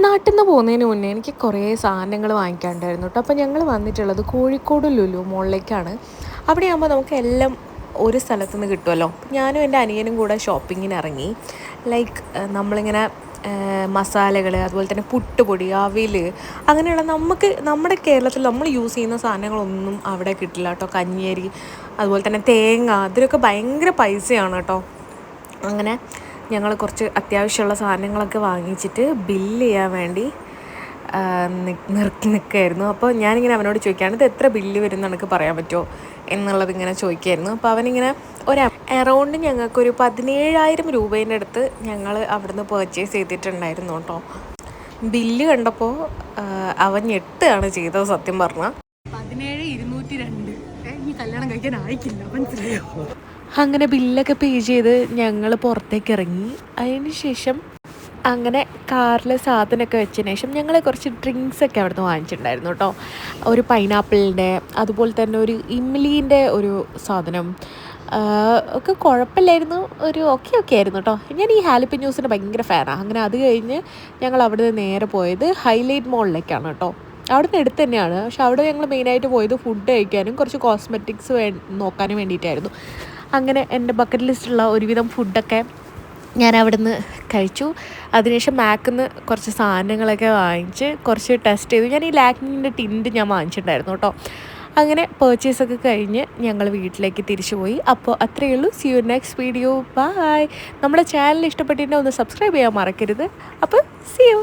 നാട്ടിൽ നിന്ന് പോകുന്നതിന് മുന്നേ എനിക്ക് കുറേ സാധനങ്ങൾ വാങ്ങിക്കാനുണ്ടായിരുന്നു കേട്ടോ. അപ്പോൾ ഞങ്ങൾ വന്നിട്ടുള്ളത് കോഴിക്കോട് ലുലു മോളിലേക്കാണ്. അവിടെയാകുമ്പോൾ നമുക്ക് എല്ലാം ഒരു സ്ഥലത്തു നിന്ന് കിട്ടുമല്ലോ. ഞാനും എൻ്റെ അനിയനും കൂടെ ഷോപ്പിങ്ങിന് ഇറങ്ങി. ലൈക്ക് നമ്മളിങ്ങനെ മസാലകൾ, അതുപോലെ തന്നെ പുട്ടുപൊടി, അവിൽ, അങ്ങനെയുള്ള നമ്മുടെ കേരളത്തിൽ നമ്മൾ യൂസ് ചെയ്യുന്ന സാധനങ്ങളൊന്നും അവിടെ കിട്ടില്ല കേട്ടോ. കഞ്ഞിയരി, അതുപോലെ തന്നെ തേങ്ങ, അതിലൊക്കെ ഭയങ്കര പൈസയാണ് കേട്ടോ. അങ്ങനെ ഞങ്ങൾ കുറച്ച് അത്യാവശ്യമുള്ള സാധനങ്ങളൊക്കെ വാങ്ങിച്ചിട്ട് ബില്ല് ചെയ്യാൻ വേണ്ടി നിൽക്കുകയായിരുന്നു. അപ്പോൾ ഞാനിങ്ങനെ അവനോട് ചോദിക്കുകയാണ്, ഇത് എത്ര ബില്ല് വരും എന്ന് എനിക്ക് പറയാൻ പറ്റുമോ എന്നുള്ളതിങ്ങനെ ചോദിക്കുമായിരുന്നു. അപ്പോൾ അവനിങ്ങനെ അറൗണ്ട് ഞങ്ങൾക്കൊരു 17,000 രൂപേൻ്റെ അടുത്ത് ഞങ്ങൾ അവിടുന്ന് പർച്ചേസ് ചെയ്തിട്ടുണ്ടായിരുന്നു കേട്ടോ. ബില്ല് കണ്ടപ്പോൾ അവൻ ഞെട്ടുകയാണ് ചെയ്തത്. സത്യം പറഞ്ഞാൽ 17,202 ഈ കല്യാണം കഴിക്കാൻ ആയിക്കില്ല, മനസ്സിലായോ? അങ്ങനെ ബില്ലൊക്കെ പേ ചെയ്ത് ഞങ്ങൾ പുറത്തേക്ക് ഇറങ്ങി. അതിന് ശേഷം അങ്ങനെ കാറിൽ സാധനമൊക്കെ വെച്ചതിന് ശേഷം ഞങ്ങൾ കുറച്ച് ഡ്രിങ്ക്സൊക്കെ അവിടുന്ന് വാങ്ങിച്ചിട്ടുണ്ടായിരുന്നു കേട്ടോ. ഒരു പൈനാപ്പിളിൻ്റെ, അതുപോലെ തന്നെ ഒരു ഇംലീൻ്റെ ഒരു സാധനം ഒക്കെ കുഴപ്പമില്ലായിരുന്നു, ഒരു ഓക്കെ ആയിരുന്നു കേട്ടോ. ഞാൻ ഈ ഹാലിപ്പന്യൂസിൻ്റെ ഭയങ്കര ഫാനാണ്. അങ്ങനെ അത് കഴിഞ്ഞ് ഞങ്ങൾ അവിടെ നിന്ന് നേരെ പോയത് ഹൈലൈറ്റ് മോളിലേക്കാണ് കേട്ടോ. അവിടുന്ന് അടുത്ത് തന്നെയാണ്, പക്ഷെ അവിടെ ഞങ്ങൾ മെയിനായിട്ട് പോയത് ഫുഡ് കഴിക്കാനും കുറച്ച് കോസ്മെറ്റിക്സ് നോക്കാനും വേണ്ടിയിട്ടായിരുന്നു. അങ്ങനെ എൻ്റെ ബക്കറ്റ് ലിസ്റ്റുള്ള ഒരുവിധം ഫുഡൊക്കെ ഞാൻ അവിടുന്ന് കഴിച്ചു. അതിനുശേഷം മാക്കിൽ നിന്ന് കുറച്ച് സാധനങ്ങളൊക്കെ വാങ്ങിച്ച് കുറച്ച് ടെസ്റ്റ് ചെയ്തു. ഞാൻ ഈ ലാക്മിൻ്റെ ടിൻറ്റ് ഞാൻ വാങ്ങിച്ചിട്ടുണ്ടായിരുന്നു കേട്ടോ. അങ്ങനെ പർച്ചേസൊക്കെ കഴിഞ്ഞ് ഞങ്ങൾ വീട്ടിലേക്ക് തിരിച്ചു പോയി. അപ്പോൾ അത്രയേ ഉള്ളൂ. See you next video. Bye. നമ്മുടെ ചാനൽ ഇഷ്ടപ്പെട്ടിട്ടുണ്ടെങ്കിൽ ഒന്ന് സബ്സ്ക്രൈബ് ചെയ്യാൻ മറക്കരുത്. അപ്പോൾ സീ യു.